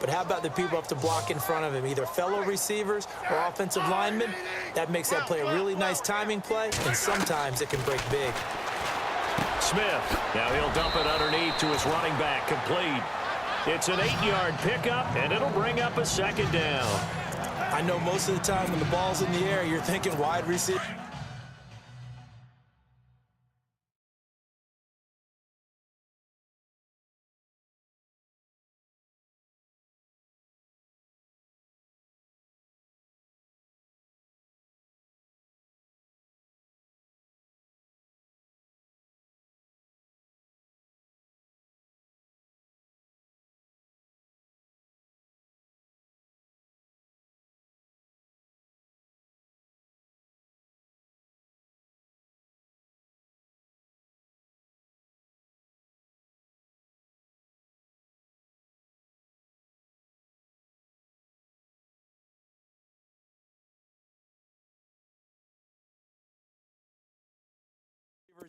But how about the people up to block in front of him, either fellow receivers or offensive linemen? That makes that play a really nice timing play, and sometimes it can break big. Smith, now he'll dump it underneath to his running back, complete. It's an 8-yard pickup, and it'll bring up a second down. I know most of the time when the ball's in the air, you're thinking wide receiver.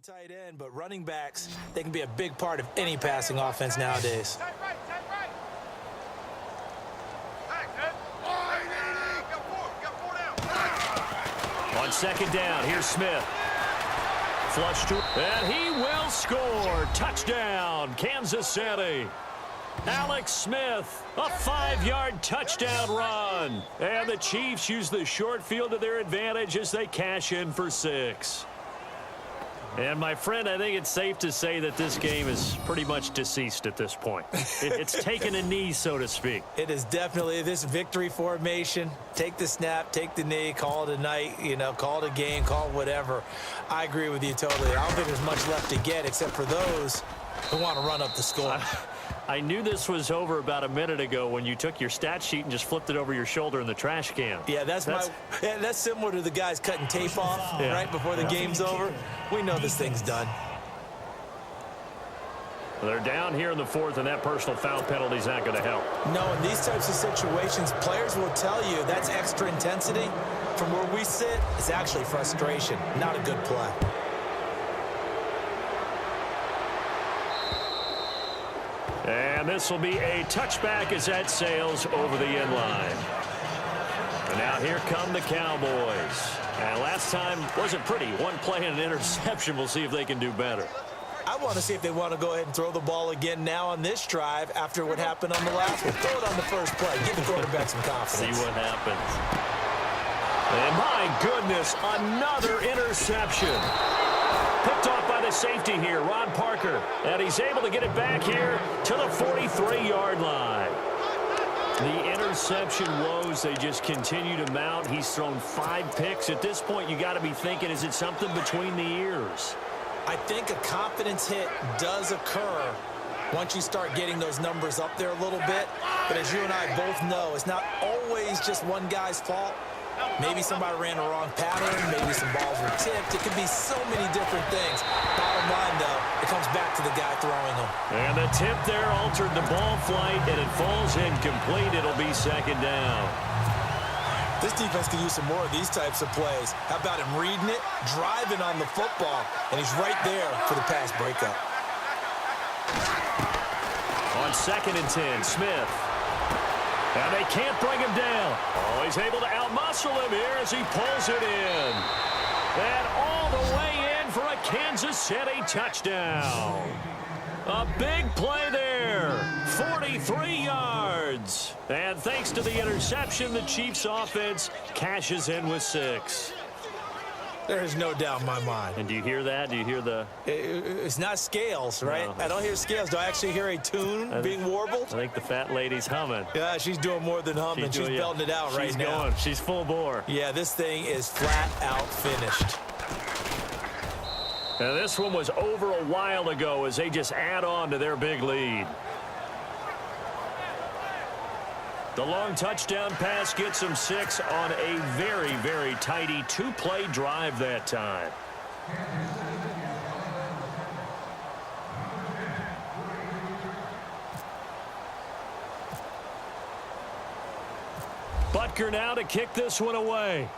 Tight end, but running backs, they can be a big part of any passing offense nowadays. On second down, here's Smith. Flush to, and he will score. Touchdown, Kansas City. Alex Smith, a 5-yard touchdown run. And the Chiefs use the short field to their advantage as they cash in for 6. And, my friend, I think it's safe to say that this game is pretty much deceased at this point. It's taken a knee, so to speak. It is definitely this victory formation. Take the snap, take the knee, call it a night, call it a game, call it whatever. I agree with you totally. I don't think there's much left to get except for those who want to run up the score. I knew this was over about a minute ago when you took your stat sheet and just flipped it over your shoulder in the trash can. Yeah, that's similar to the guys cutting tape off right before the game's over. We know this thing's done. They're down here in the 4th, and that personal foul penalty is not going to help. No, in these types of situations, players will tell you that's extra intensity. From where we sit, it's actually frustration, not a good play. And this will be a touchback as that sails over the end line. And now here come the Cowboys. And last time wasn't pretty. One play and an interception. We'll see if they can do better. I want to see if they want to go ahead and throw the ball again now on this drive after what happened on the last one. Throw it on the first play. Give the quarterback some confidence. See what happens. And my goodness, another interception. Picked off by the safety here, Ron Parker. And he's able to get it back here to the 43-yard line. The interception woes, they just continue to mount. He's thrown 5 picks. At this point, you got to be thinking, is it something between the ears? I think a confidence hit does occur once you start getting those numbers up there a little bit. But as you and I both know, it's not always just one guy's fault. Maybe somebody ran the wrong pattern. Maybe some balls were tipped. It could be so many different things. Bottom line, though, it comes back to the guy throwing them. And the tip there altered the ball flight, and it falls incomplete. It'll be second down. This defense could use some more of these types of plays. How about him reading it, driving on the football, and he's right there for the pass breakup. On 2nd and 10, Smith. And they can't bring him down. Oh, he's able to outmuscle him here as he pulls it in. And all the way in for a Kansas City touchdown. A big play there. 43 yards. And thanks to the interception, the Chiefs offense cashes in with 6. There is no doubt in my mind. And do you hear that? Do you hear the... It's not scales, right? No. I don't hear scales. Do I actually hear a tune being warbled? I think the fat lady's humming. Yeah, she's doing more than humming. She's belting it out right now. Going. She's full bore. Yeah, this thing is flat out finished. And this one was over a while ago as they just add on to their big lead. The long touchdown pass gets them 6 on a very, very tidy 2-play drive that time. Butker now to kick this one away.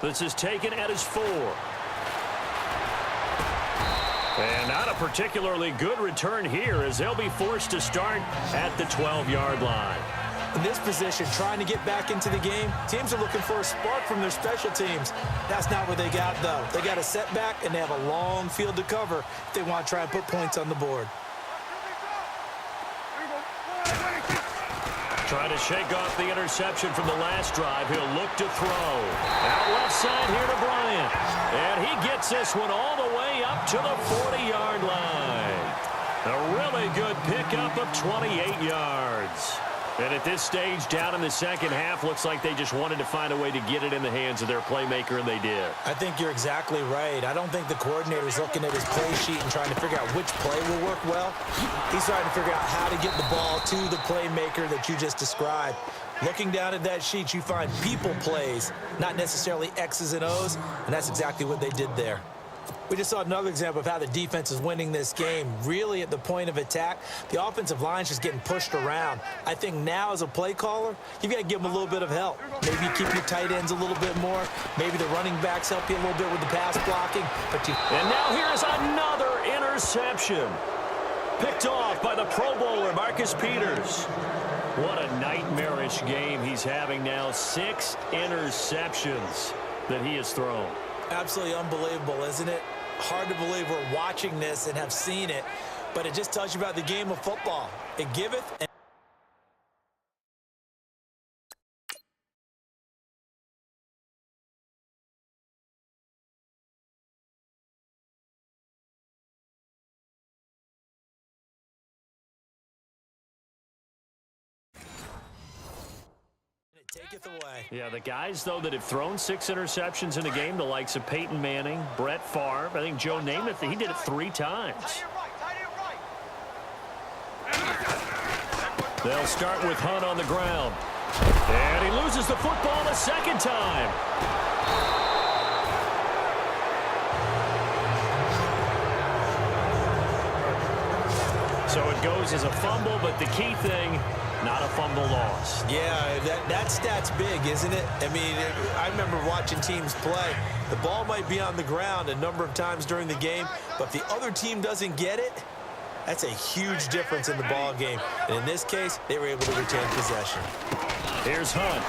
This is taken at his 4. And not a particularly good return here as they'll be forced to start at the 12-yard line. In this position, trying to get back into the game, teams are looking for a spark from their special teams. That's not what they got, though. They got a setback, and they have a long field to cover if they want to try and put points on the board. Trying to shake off the interception from the last drive. He'll look to throw. Out left side here to Bryant. And he gets this one all the way up to the 40-yard line. A really good pickup of 28 yards. And at this stage, down in the second half, looks like they just wanted to find a way to get it in the hands of their playmaker, and they did. I think you're exactly right. I don't think the coordinator's looking at his play sheet and trying to figure out which play will work well. He's trying to figure out how to get the ball to the playmaker that you just described. Looking down at that sheet, you find people plays, not necessarily X's and O's, and that's exactly what they did there. We just saw another example of how the defense is winning this game. Really, at the point of attack, the offensive line's just getting pushed around. I think now, as a play caller, you've got to give them a little bit of help. Maybe you keep your tight ends a little bit more. Maybe the running backs help you a little bit with the pass blocking. And now here's another interception. Picked off by the Pro Bowler, Marcus Peters. What a nightmarish game he's having now. 6 interceptions that he has thrown. Absolutely unbelievable, isn't it? Hard to believe we're watching this and have seen it, but it just tells you about the game of football. It giveth and taketh away. Yeah, the guys, though, that have thrown 6 interceptions in a game, the likes of Peyton Manning, Brett Favre, I think Joe Namath, he did it 3 times. They'll start with Hunt on the ground. And he loses the football a second time. So it goes as a fumble, but the key thing, not a fumble loss. Yeah, that stat's big, isn't it? I mean, I remember watching teams play. The ball might be on the ground a number of times during the game, but if the other team doesn't get it, that's a huge difference in the ball game. And in this case, they were able to retain possession. Here's Hunt.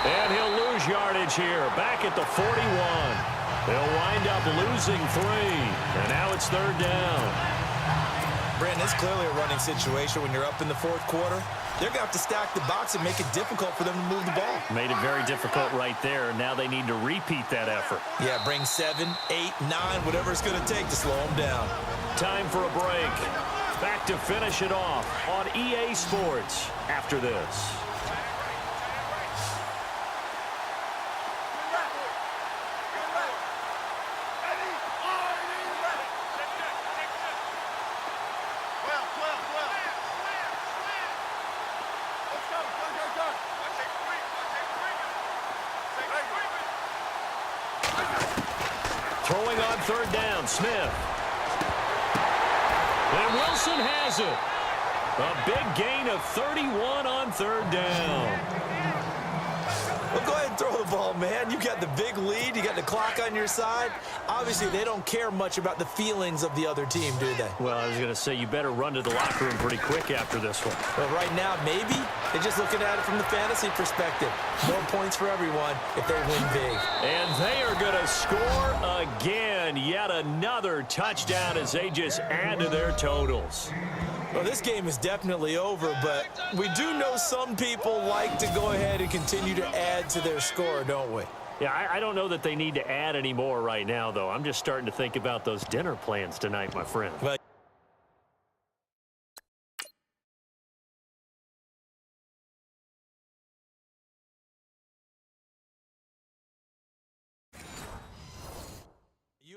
And he'll lose yardage here, back at the 41. They'll wind up losing 3. And now it's 3rd down. Brandon, it's clearly a running situation when you're up in the 4th quarter. They're going to have to stack the box and make it difficult for them to move the ball. Made it very difficult right there. Now they need to repeat that effort. Yeah, bring 7, 8, 9, whatever it's going to take to slow them down. Time for a break. Back to finish it off on EA Sports after this. Throwing on 3rd down, Smith. And Wilson has it. A big gain of 31 on 3rd down. Well, go ahead and throw the ball, man. You got the big lead. You got the clock on your side. Obviously, they don't care much about the feelings of the other team, do they? Well, I was going to say, you better run to the locker room pretty quick after this one. Well, right now, maybe. They're just looking at it from the fantasy perspective. More points for everyone if they win big. And they are going to score again. Yet another touchdown as they just add to their totals. Well, this game is definitely over, but we do know some people like to go ahead and continue to add to their score, don't we? Yeah, I don't know that they need to add any more right now, though. I'm just starting to think about those dinner plans tonight, my friend. Well,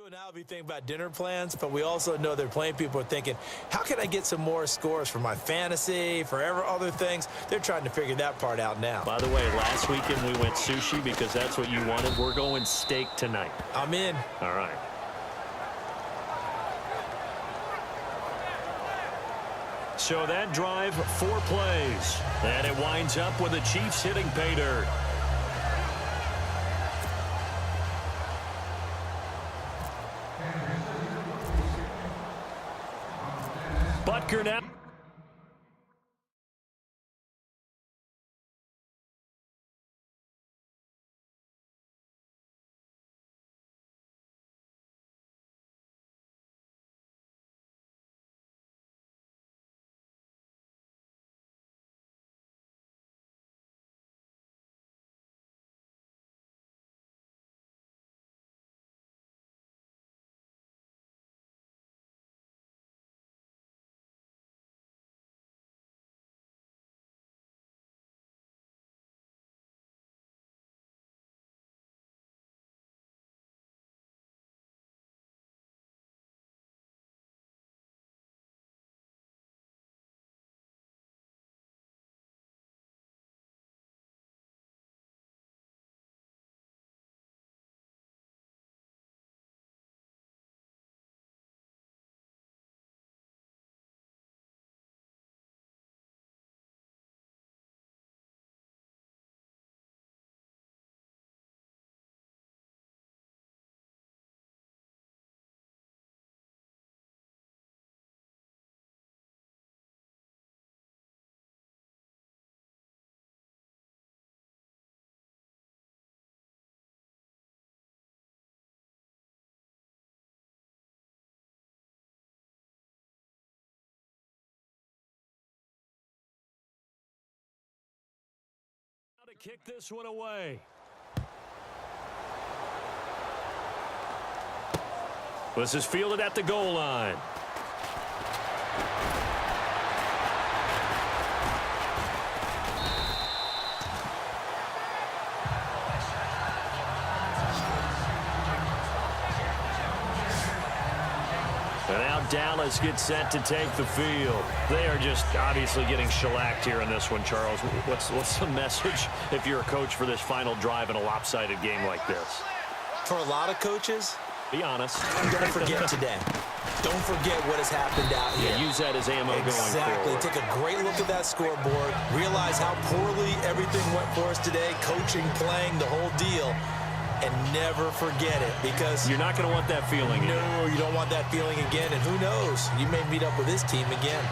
and I'll be thinking about dinner plans, but we also know they're playing people are thinking, how can I get some more scores for my fantasy, for other things? They're trying to figure that part out now. By the way, last weekend we went sushi because that's what you wanted. We're going steak tonight. I'm in. All right. So that drive, 4 plays. And it winds up with the Chiefs hitting pay dirt. Butker now. To kick this one away. This is fielded at the goal line. And now Dallas gets set to take the field. They are just obviously getting shellacked here in this one, Charles. What's the message if you're a coach for this final drive in a lopsided game like this? For a lot of coaches, be honest. Don't forget today. Don't forget what has happened out here. Yeah, use that as ammo going forward. Take a great look at that scoreboard. Realize how poorly everything went for us today. Coaching, playing, the whole deal. And never forget it, because you're not going to want that feeling again. No, you don't want that feeling again. And who knows? You may meet up with this team again.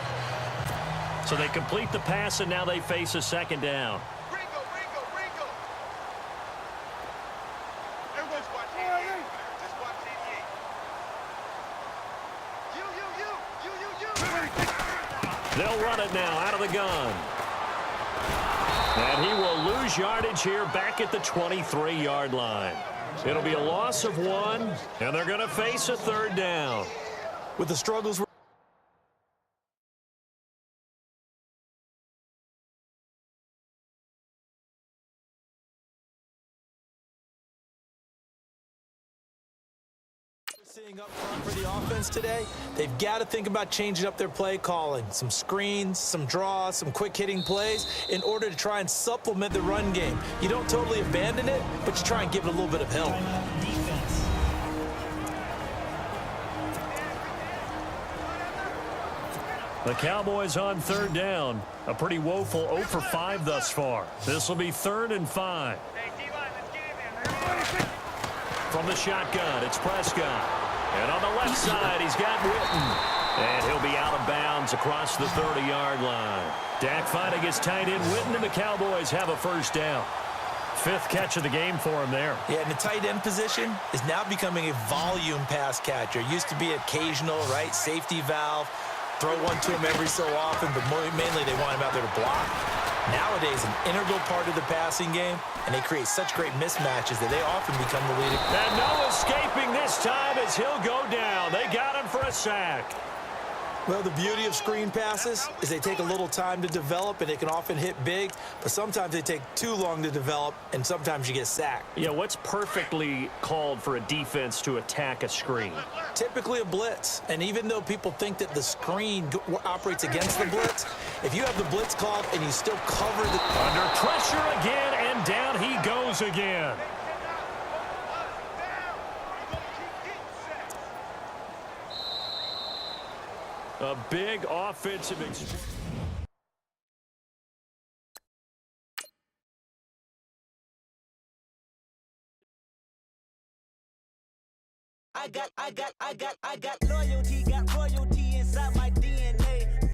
So they complete the pass, and now they face a second down. Ringo. Everyone's watching NBA. Just watch NBA. You. They'll run it now out of the gun. And he will lose yardage here back at the 23-yard line. It'll be a loss of 1, and they're going to face a third down. With the struggles we're seeing up front for the offense today, they've got to think about changing up their play calling. Some screens, some draws, some quick-hitting plays in order to try and supplement the run game. You don't totally abandon it, but you try and give it a little bit of help. The Cowboys on third down. A pretty woeful 0 for 5 thus far. This will be 3rd and 5. From the shotgun, it's Prescott. And on the left side, he's got Witten. And he'll be out of bounds across the 30-yard line. Dak finding his tight end Witten, and the Cowboys have a first down. 5th catch of the game for him there. Yeah, and the tight end position is now becoming a volume pass catcher. Used to be occasional, right, safety valve. Throw one to him every so often, but mainly they want him out there to block. Nowadays, an integral part of the passing game, and they create such great mismatches that they often become the leading. And no escaping this time as he'll go down. They got him for a sack. Well, the beauty of screen passes is they take a little time to develop, and they can often hit big, but sometimes they take too long to develop, and sometimes you get sacked. Yeah, what's perfectly called for a defense to attack a screen? Typically a blitz, and even though people think that the screen operates against the blitz, if you have the blitz called and you still cover the... Under pressure again, and down he goes again. A big offensive experience. I got loyalty.